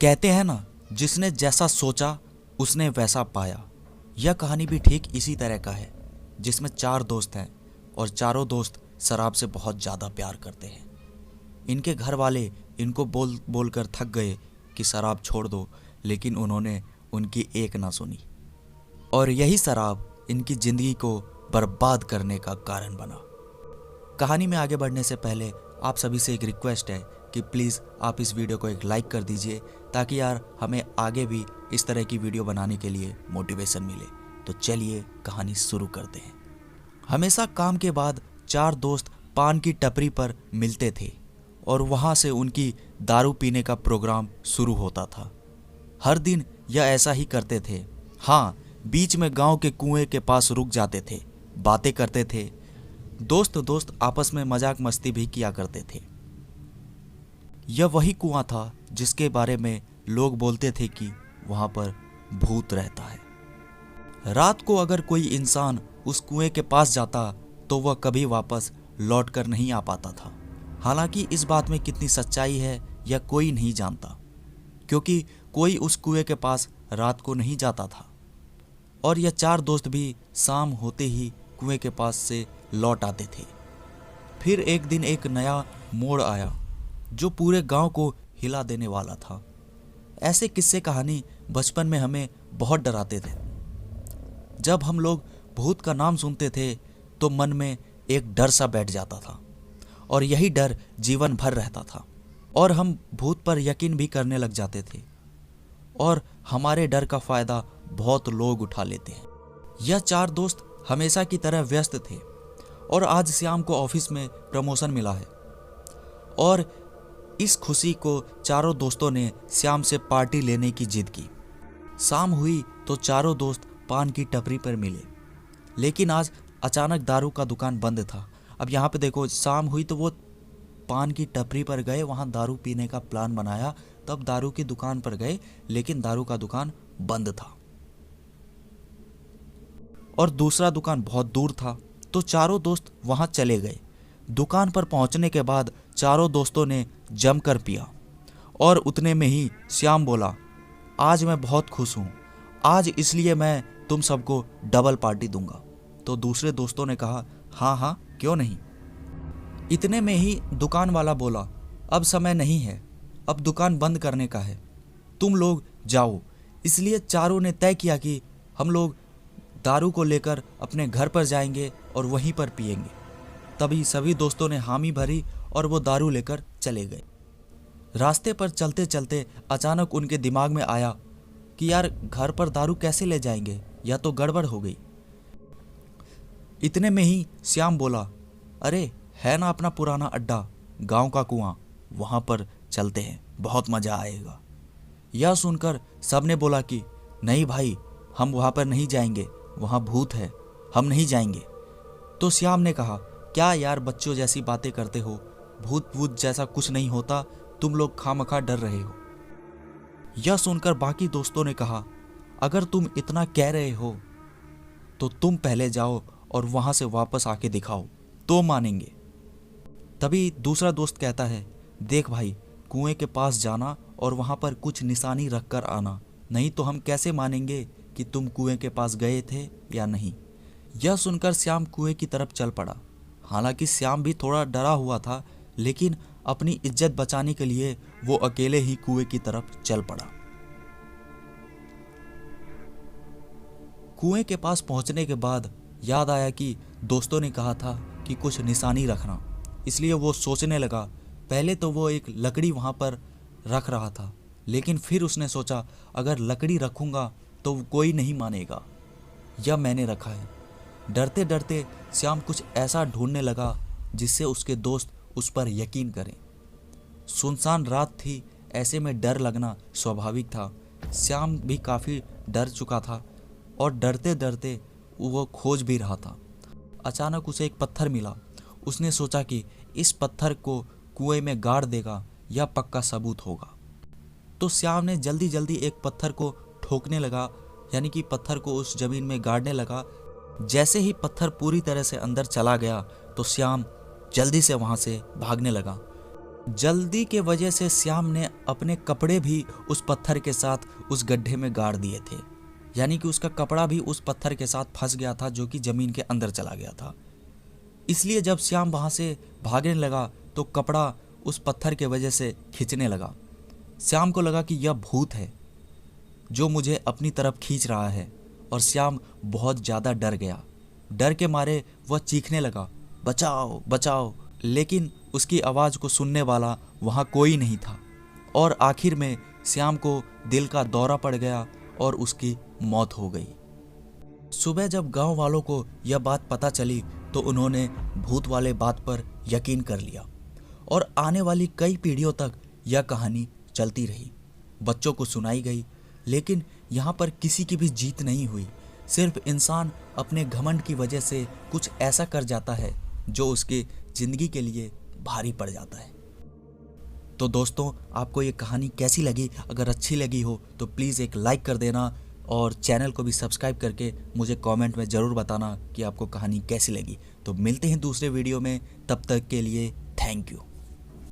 कहते हैं ना, जिसने जैसा सोचा उसने वैसा पाया। यह कहानी भी ठीक इसी तरह का है, जिसमें 4 दोस्त हैं और चारों दोस्त शराब से बहुत ज़्यादा प्यार करते हैं। इनके घर वाले इनको बोल बोल कर थक गए कि शराब छोड़ दो, लेकिन उन्होंने उनकी एक ना सुनी और यही शराब इनकी ज़िंदगी को बर्बाद करने का कारण बना। कहानी में आगे बढ़ने से पहले आप सभी से एक रिक्वेस्ट है कि प्लीज़ आप इस वीडियो को एक लाइक कर दीजिए, ताकि यार हमें आगे भी इस तरह की वीडियो बनाने के लिए मोटिवेशन मिले। तो चलिए कहानी शुरू करते हैं। हमेशा काम के बाद 4 दोस्त पान की टपरी पर मिलते थे और वहाँ से उनकी दारू पीने का प्रोग्राम शुरू होता था। हर दिन यह ऐसा ही करते थे। हाँ, बीच में गांव के कुएं के पास रुक जाते थे, बातें करते थे। दोस्त आपस में मजाक मस्ती भी किया करते थे। यह वही कुआं था जिसके बारे में लोग बोलते थे कि वहां पर भूत रहता है। रात को अगर कोई इंसान उस कुएं के पास जाता तो वह कभी वापस लौट कर नहीं आ पाता था। हालांकि इस बात में कितनी सच्चाई है यह कोई नहीं जानता, क्योंकि कोई उस कुएं के पास रात को नहीं जाता था। और यह 4 दोस्त भी शाम होते ही कुएं के पास से लौट आते थे। फिर एक दिन एक नया मोड़ आया जो पूरे गांव को हिला देने वाला था। ऐसे किस्से कहानी बचपन में हमें बहुत डराते थे। जब हम लोग भूत का नाम सुनते थे तो मन में एक डर सा बैठ जाता था और यही डर जीवन भर रहता था और हम भूत पर यकीन भी करने लग जाते थे और हमारे डर का फायदा बहुत लोग उठा लेते हैं। यह 4 दोस्त हमेशा की तरह व्यस्त थे और आज श्याम को ऑफिस में प्रमोशन मिला है और इस खुशी को चारों दोस्तों ने श्याम से पार्टी लेने की जिद की। शाम हुई तो चारों दोस्त पान की टपरी पर मिले, लेकिन आज अचानक दारू का दुकान बंद था। अब यहाँ पे देखो, शाम हुई तो वो पान की टपरी पर गए, वहाँ दारू पीने का प्लान बनाया, तब दारू की दुकान पर गए, लेकिन दारू का दुकान बंद था और दूसरा दुकान बहुत दूर था। तो चारों दोस्त वहां चले गए। दुकान पर पहुंचने के बाद चारों दोस्तों ने जमकर पिया और उतने में ही श्याम बोला, आज मैं बहुत खुश हूं, आज इसलिए मैं तुम सबको डबल पार्टी दूंगा। तो दूसरे दोस्तों ने कहा, हाँ हाँ क्यों नहीं। इतने में ही दुकान वाला बोला, अब समय नहीं है, अब दुकान बंद करने का है, तुम लोग जाओ। इसलिए चारों ने तय किया कि हम लोग दारू को लेकर अपने घर पर जाएंगे और वहीं पर पिएंगे। तभी सभी दोस्तों ने हामी भरी और वो दारू लेकर चले गए। रास्ते पर चलते चलते अचानक उनके दिमाग में आया कि यार घर पर दारू कैसे ले जाएंगे, या तो गड़बड़ हो गई। इतने में ही श्याम बोला, अरे है ना अपना पुराना अड्डा, गांव का कुआं, वहां पर चलते हैं, बहुत मजा आएगा। यह सुनकर सबने बोला कि नहीं भाई, हम वहां पर नहीं जाएंगे, वहां भूत है, हम नहीं जाएंगे। तो श्याम ने कहा, क्या यार बच्चों जैसी बातें करते हो, भूत भूत जैसा कुछ नहीं होता, तुम लोग खामखा डर रहे हो। यह सुनकर बाकी दोस्तों ने कहा, अगर तुम इतना कह रहे हो तो तुम पहले जाओ और वहां से वापस आके दिखाओ तो मानेंगे। तभी दूसरा दोस्त कहता है, देख भाई, कुएं के पास जाना और वहां पर कुछ निशानी रख कर आना, नहीं तो हम कैसे मानेंगे कि तुम कुएं के पास गए थे या नहीं। यह सुनकर श्याम कुएं की तरफ चल पड़ा। हालांकि श्याम भी थोड़ा डरा हुआ था, लेकिन अपनी इज्जत बचाने के लिए वो अकेले ही कुएं की तरफ चल पड़ा। कुएं के पास पहुंचने के बाद याद आया कि दोस्तों ने कहा था कि कुछ निशानी रखना, इसलिए वो सोचने लगा। पहले तो वो एक लकड़ी वहां पर रख रहा था, लेकिन फिर उसने सोचा, अगर लकड़ी रखूंगा तो कोई नहीं मानेगा, यह मैंने रखा है। डरते डरते श्याम कुछ ऐसा ढूंढने लगा जिससे उसके दोस्त उस पर यकीन करें। सुनसान रात थी, ऐसे में डर लगना स्वाभाविक था। श्याम भी काफ़ी डर चुका था और डरते डरते वो खोज भी रहा था। अचानक उसे एक पत्थर मिला। उसने सोचा कि इस पत्थर को कुएं में गाड़ देगा, यह पक्का सबूत होगा। तो श्याम ने जल्दी जल्दी एक पत्थर को ठोकने लगा, यानी कि पत्थर को उस जमीन में गाड़ने लगा। जैसे ही पत्थर पूरी तरह से अंदर चला गया तो श्याम जल्दी से वहां से भागने लगा। जल्दी के वजह से श्याम ने अपने कपड़े भी उस पत्थर के साथ उस गड्ढे में गाड़ दिए थे, यानी कि उसका कपड़ा भी उस पत्थर के साथ फंस गया था जो कि जमीन के अंदर चला गया था। इसलिए जब श्याम वहां से भागने लगा तो कपड़ा उस पत्थर के वजह से खींचने लगा। श्याम को लगा कि यह भूत है जो मुझे अपनी तरफ खींच रहा है, और श्याम बहुत ज़्यादा डर गया। डर के मारे वह चीखने लगा, बचाओ बचाओ, लेकिन उसकी आवाज़ को सुनने वाला वहाँ कोई नहीं था। और आखिर में श्याम को दिल का दौरा पड़ गया और उसकी मौत हो गई। सुबह जब गांव वालों को यह बात पता चली तो उन्होंने भूत वाले बात पर यकीन कर लिया, और आने वाली कई पीढ़ियों तक यह कहानी चलती रही, बच्चों को सुनाई गई। लेकिन यहाँ पर किसी की भी जीत नहीं हुई। सिर्फ इंसान अपने घमंड की वजह से कुछ ऐसा कर जाता है जो उसकी ज़िंदगी के लिए भारी पड़ जाता है। तो दोस्तों, आपको ये कहानी कैसी लगी? अगर अच्छी लगी हो तो प्लीज़ एक लाइक कर देना, और चैनल को भी सब्सक्राइब करके मुझे कमेंट में ज़रूर बताना कि आपको कहानी कैसी लगी। तो मिलते हैं दूसरे वीडियो में, तब तक के लिए थैंक यू।